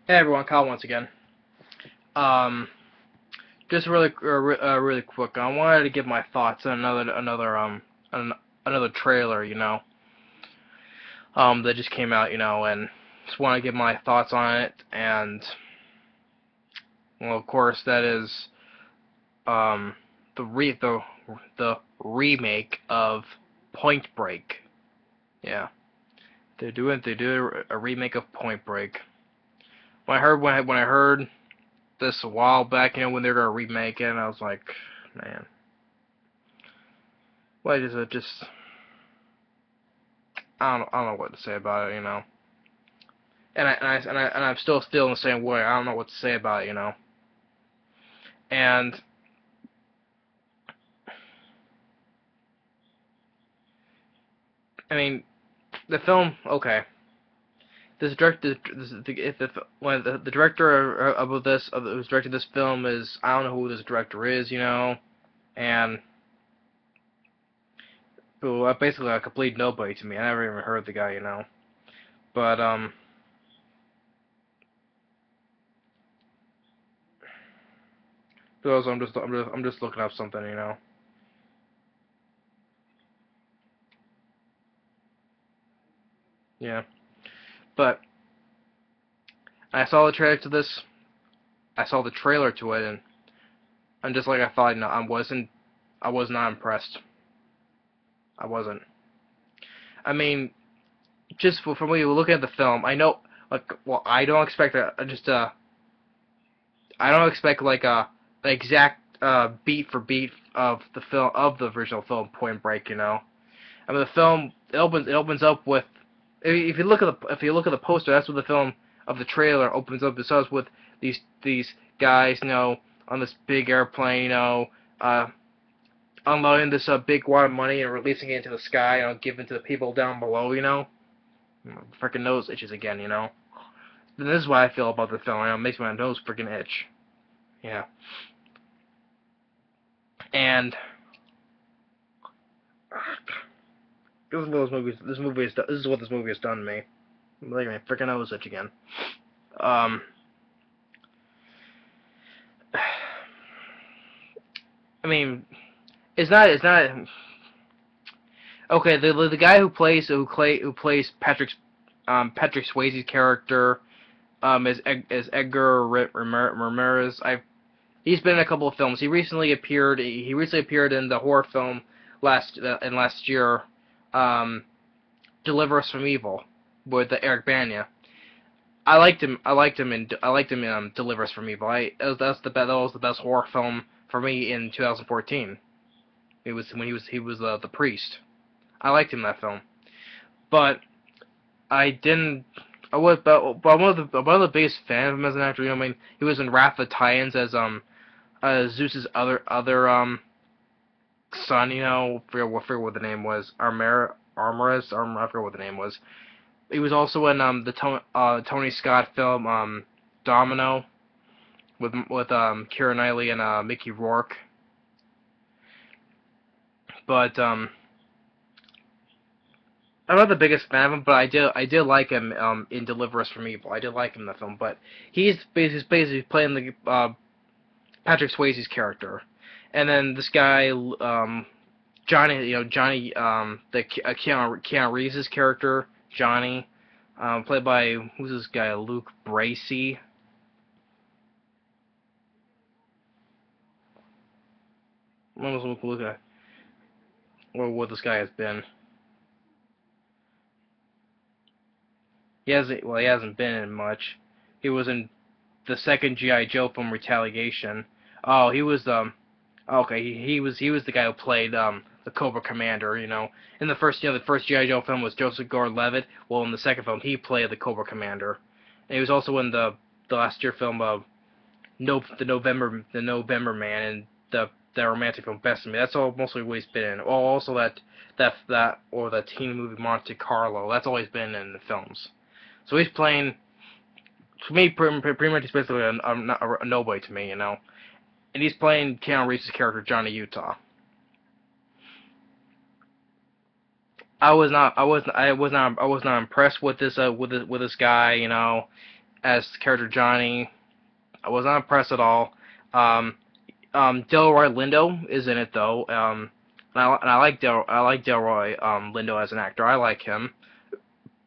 Hey everyone, Kyle once again. Um, just really quick. I wanted to give my thoughts on another trailer, that just came out, and just want to give my thoughts on it. And well, of course, that is um the remake of Point Break. Yeah, they do a remake of Point Break. When I heard this a while back, when they were gonna remake it, and I was like, man, why is it just? I don't know what to say about it. And I'm still in the same way. I don't know what to say about it. And I mean, the film, okay. This director, this, if when the director who's directed this film is, I don't know who this director is. And well, basically a complete nobody to me. I never even heard the guy. But so I'm just looking up something. Yeah. But I saw the trailer to this. I saw the trailer to it, and I'm just like I thought. I was not impressed. I wasn't. I mean, just from when you look at the film, I know, like, well, I don't expect I don't expect like an exact beat for beat of the film of the original film Point Break. I mean, the film it opens up with, if you look at the poster, that's what the film of the trailer opens up. It starts with these guys, on this big airplane, uh, unloading this big wad of money and releasing it into the sky, giving to the people down below. Freaking nose itches again. And this is what I feel about the film. It makes my nose freaking itch. Yeah. And this is what this movie. This is what this movie has done to me. Like my freaking nose itch again. Um. I mean, it's not. Okay, the guy who plays Patrick Swayze's character is Edgar Ramirez. He's been in a couple of films. He recently appeared in the horror film last year, um, Deliver Us from Evil, with Eric Bana. I liked him in Deliver Us from Evil. That was the best horror film for me in 2014. It was when he was the priest. I liked him in that film, but I didn't. But I'm one of the biggest fans of him as an actor. I mean, he was in Wrath of the Titans as Zeus's other son. I forget what the name was. I forget what the name was. He was also in the Tony Scott film Domino with Keira Knightley and Mickey Rourke. But I'm not the biggest fan of him, but I did like him in Deliver Us from Evil. I did like him in the film, but he's basically playing the Patrick Swayze's character, and then this guy Johnny, the Keanu Reeves' character Johnny, played by, who's this guy, Luke Bracey. Let me look at what this guy has been. He hasn't been in much. He was in the second G.I. Joe film, Retaliation. Oh, he was okay. He was the guy who played the Cobra Commander. In the first G.I. Joe film was Joseph Gordon-Levitt. Well, in the second film, he played the Cobra Commander. And he was also in the last year film of the November Man, and the romantic film Best of Me. That's all mostly what he's been in. Oh, also that or the teen movie Monte Carlo. That's all he's been in the films. So he's playing. To me, pretty much he's basically a nobody to me. And he's playing Keanu Reeves' character Johnny Utah. I was not impressed with this guy. as character Johnny. I was not impressed at all. Um, Delroy Lindo is in it though. And I like Delroy Lindo as an actor. I like him.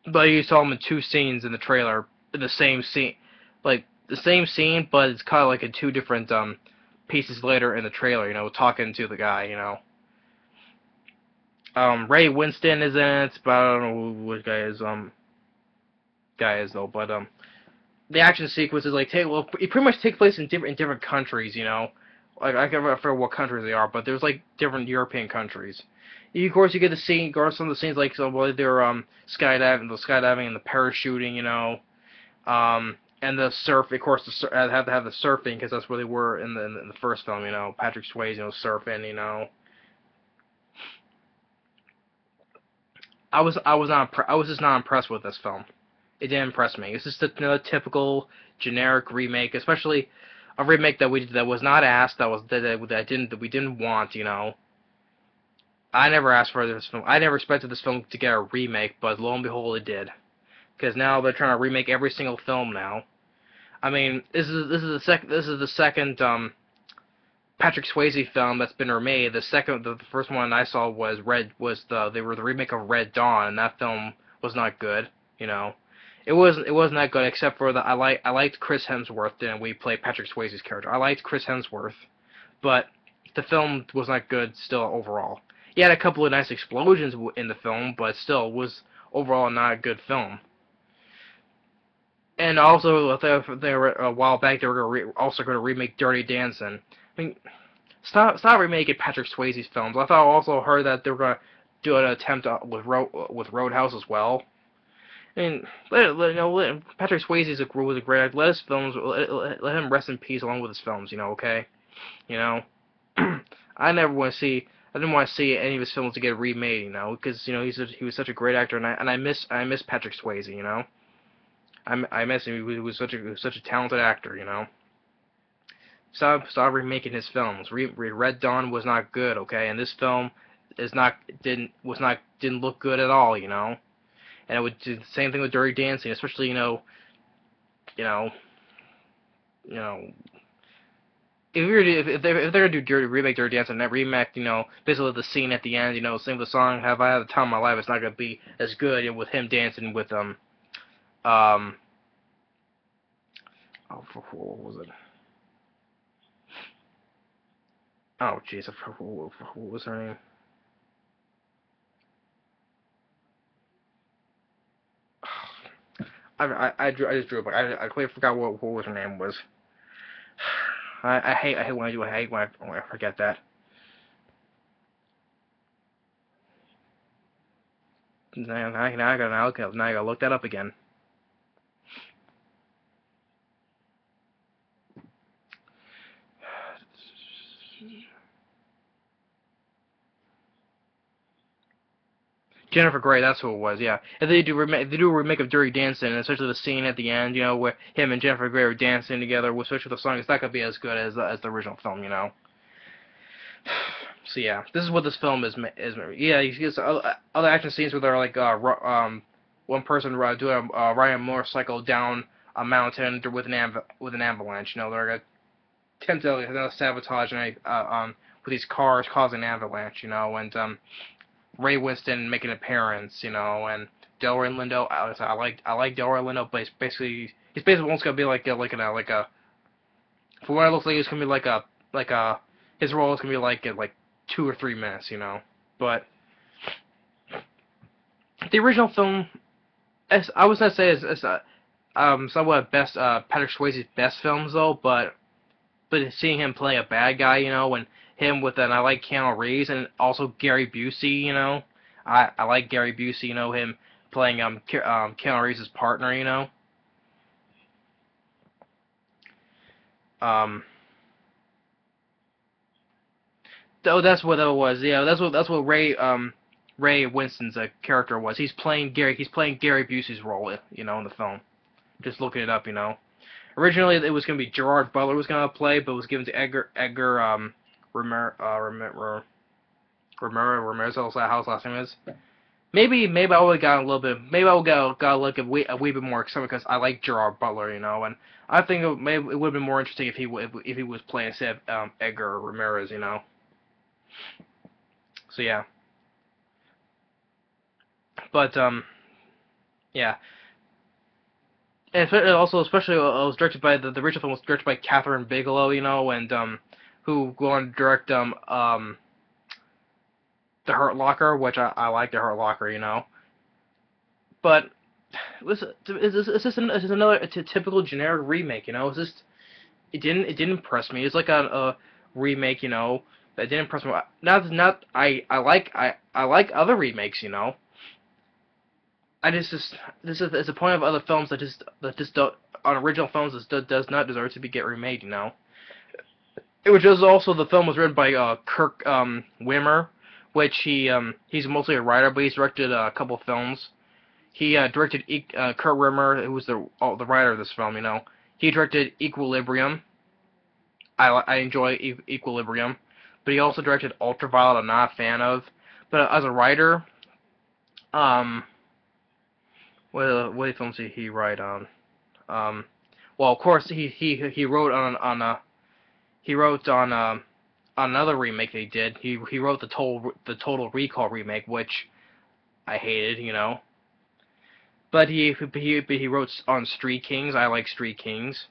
But you saw him in two scenes in the trailer, in the same scene, like the same scene, but it's kind of like in two different pieces later in the trailer. You know, talking to the guy. You know, Ray Winston is in it, but I don't know who which guy is though. But the action sequences it pretty much take place in different countries. You know, like I can't remember what countries they are, but there's like different European countries. Of course, you get to see some of the scenes like they're skydiving and the parachuting, you know, and the surf. Of course, have to have the surfing because that's where they were in the first film, you know. Patrick Swayze, you know, surfing, you know. I was just not impressed with this film. It didn't impress me. It's just another typical generic remake, especially a remake that was not asked, that we didn't want, you know. I never asked for this film. I never expected this film to get a remake, but lo and behold, it did. Because now they're trying to remake every single film now. I mean, this is the second Patrick Swayze film that's been remade. The first one I saw was the remake of Red Dawn, and that film was not good. You know, it wasn't that good except for I liked Chris Hemsworth, and we played Patrick Swayze's character. I liked Chris Hemsworth, but the film was not good still overall. He had a couple of nice explosions in the film, but still was overall not a good film. And also, a while back they were also going to remake Dirty Dancing. I mean, stop remaking Patrick Swayze's films. I thought I also heard that they were going to do an attempt with Roadhouse as well. I mean, Patrick Swayze was a great actor. Let his films, let him rest in peace along with his films. You know, okay? You know, I never want to see. I didn't want to see any of his films to get remade. You know, because you know he was such a great actor, and I miss Patrick Swayze. You know. I miss him. He was such a talented actor, you know. Stop remaking his films. Red Dawn was not good, okay, and this film didn't look good at all, you know. And it would do the same thing with Dirty Dancing, especially you know, you know. If they're gonna do remake Dirty Dancing, that remake, you know, basically the scene at the end, you know, sing the song "Have I Had the Time of My Life," it's not gonna be as good with him dancing with um, oh, what was it? Oh, jeez, what was her name? I just drew it, but I completely forgot what was her name was. I hate when I hate when I forget that. Now I gotta look that up again. Jennifer Grey, that's who it was, yeah. And they do a remake of Dirty Dancing, and especially the scene at the end, you know, where him and Jennifer Grey are dancing together, especially with the song. It's not gonna be as good as the original film, you know. So yeah, this is what this film is. Yeah, you see other action scenes where they're like one person doing riding a motorcycle down a mountain with an avalanche. You know, they're gonna attempt to sabotage with these cars causing an avalanche. You know, and Ray Winston making an appearance, you know, and Delroy Lindo. I like Delroy Lindo, but he's basically almost gonna be like a for what it looks like he's gonna be like a his role is gonna be like 2 or 3 minutes, you know. But the original film, as I was gonna say, is somewhat best Patrick Swayze's best films though, but seeing him play a bad guy, you know, and him I like Keanu Reeves and also Gary Busey, you know. I like Gary Busey, you know, him playing Keanu Reeves' partner, you know. Um, oh, that's what that was. Yeah, that's what Ray Winston's character was. He's playing Gary Busey's role, you know, in the film. Just looking it up, you know. Originally, it was gonna be Gerard Butler was gonna play, but it was given to Edgar Ramirez. Ramirez, how's last name is. maybe I would have got a little bit. Maybe I would got like a wee bit more excited because I like Gerard Butler, you know, and I think maybe it would have been more interesting if he was playing instead of Edgar Ramirez, you know. So yeah, but yeah, and also especially it was directed by the original film was directed by Catherine Bigelow, you know, and who go on to direct The Hurt Locker, which I like The Hurt Locker, you know, but it's just another typical generic remake, you know. It's just it didn't impress me. It's like a remake, you know, that didn't impress me. Not I like other remakes, you know. I just this is it's a point of other films that just don't on original films that does not deserve to be get remade, you know. It was just also the film was written by Kirk Wimmer, which he's mostly a writer, but he's directed a couple of films. He directed Kurt Wimmer, who was the writer of this film, you know. He directed Equilibrium. I enjoy Equilibrium, but he also directed Ultraviolet. I'm not a fan of, but as a writer, um, what films did he write on? Well, of course he wrote he wrote on another remake they did. He wrote the Total Recall remake, which I hated, you know. But he wrote on Street Kings. I like Street Kings.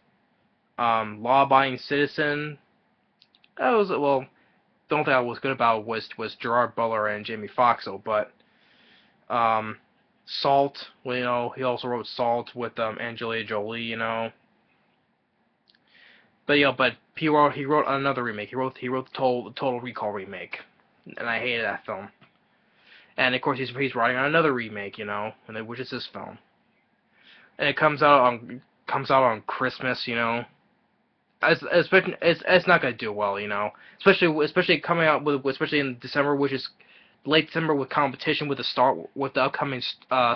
Law Abiding Citizen. That was well. The only thing I was good about was Gerard Butler and Jamie Foxx, but Salt. Well, you know, he also wrote Salt with Angelina Jolie, you know. But you know, but he wrote another remake. He wrote the Total Recall remake, and I hated that film. And of course he's writing on another remake, you know, which is this film. And it comes out on Christmas, you know. Especially it's not gonna do well, you know. Especially coming out especially in December, which is late December with competition with the upcoming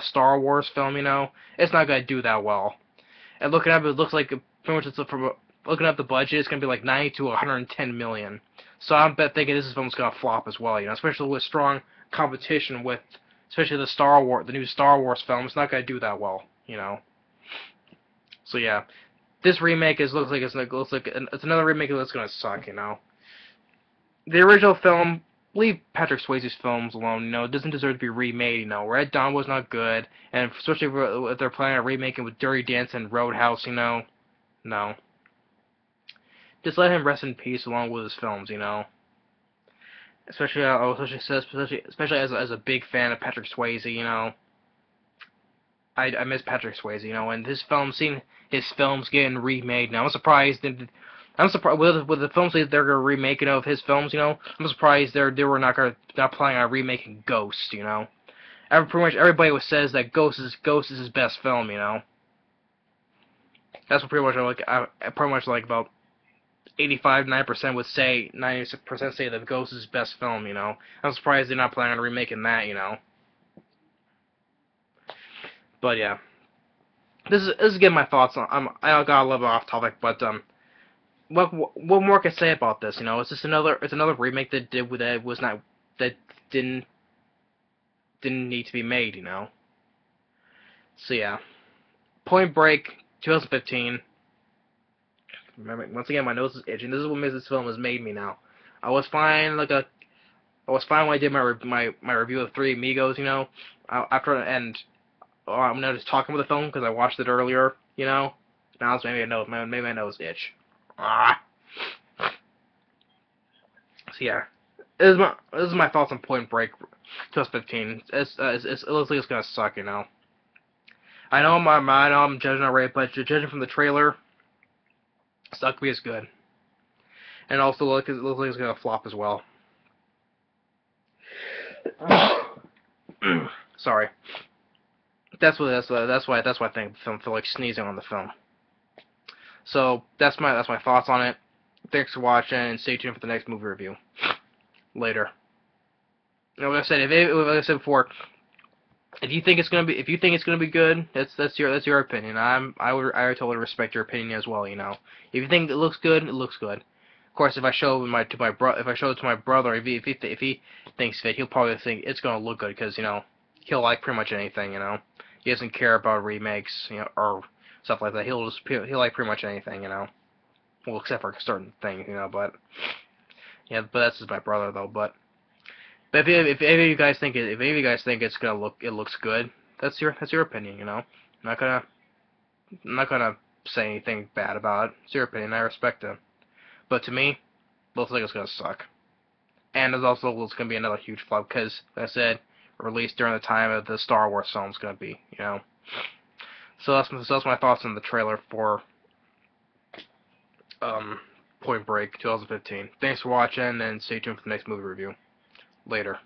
Star Wars film, you know. It's not gonna do that well. And looking at it, it looks like pretty much from looking at the budget, it's gonna be like 90 to 110 million. So I'm thinking this film's gonna flop as well, you know, especially with strong competition with especially the new Star Wars film. It's not gonna do that well, you know. So yeah, this remake looks like it's another remake that's gonna suck, you know. The original film, leave Patrick Swayze's films alone, you know. It doesn't deserve to be remade, you know. Red Dawn was not good, and especially if they're planning on remaking with Dirty Dancing and Roadhouse, you know. No. Just let him rest in peace along with his films, you know. Especially as a big fan of Patrick Swayze, you know. I miss Patrick Swayze, you know, and seeing his films getting remade now. I'm surprised with the films that they're gonna remake, you know, of his films, you know. I'm surprised they were not planning on remaking Ghost, you know. Pretty much everybody says that Ghost is his best film, you know. That's what pretty much I pretty much like about 85-9% would say 90% say that Ghost is his best film, you know. I'm surprised they're not planning on remaking that, you know. But yeah, this is again my thoughts on. I got a little bit off topic, but what more can I say about this? You know, it's another remake that didn't need to be made. You know. So yeah, Point Break, 2015. Remember, once again, my nose is itching. This is what this film has made me now. I was fine when I did my review of Three Amigos. You know, I'm now just talking with the film because I watched it earlier, you know. Now it's maybe my nose itch. Ah. So yeah, this is my thoughts on Point Break, 2015. It looks like it's gonna suck, you know. I know I'm judging already, but judging from the trailer, it's not gonna be as good. And also it looks like it's gonna flop as well. Sorry. That's why I think the film feel like sneezing on the film. So that's my thoughts on it. Thanks for watching, and stay tuned for the next movie review. Later. You know, like I said before, if you think it's gonna be good, that's your opinion. I totally respect your opinion as well. You know, if you think it looks good, it looks good. Of course, if I show it to my brother, if he thinks fit, he'll probably think it's gonna look good because you know he'll like pretty much anything, you know. He doesn't care about remakes, you know, or stuff like that. He'll like pretty much anything, you know. Well, except for certain things, you know. But yeah, but that's just my brother though. But if any of you guys think if any of you guys think it looks good, that's your opinion, you know. I'm not gonna say anything bad about it. It's your opinion. I respect it. But to me, it looks like it's gonna suck. And it's gonna be another huge flop because, like I said, released during the time of the Star Wars film's gonna be, you know. So that's my thoughts on the trailer for um Point Break 2015. Thanks for watching, and stay tuned for the next movie review. Later.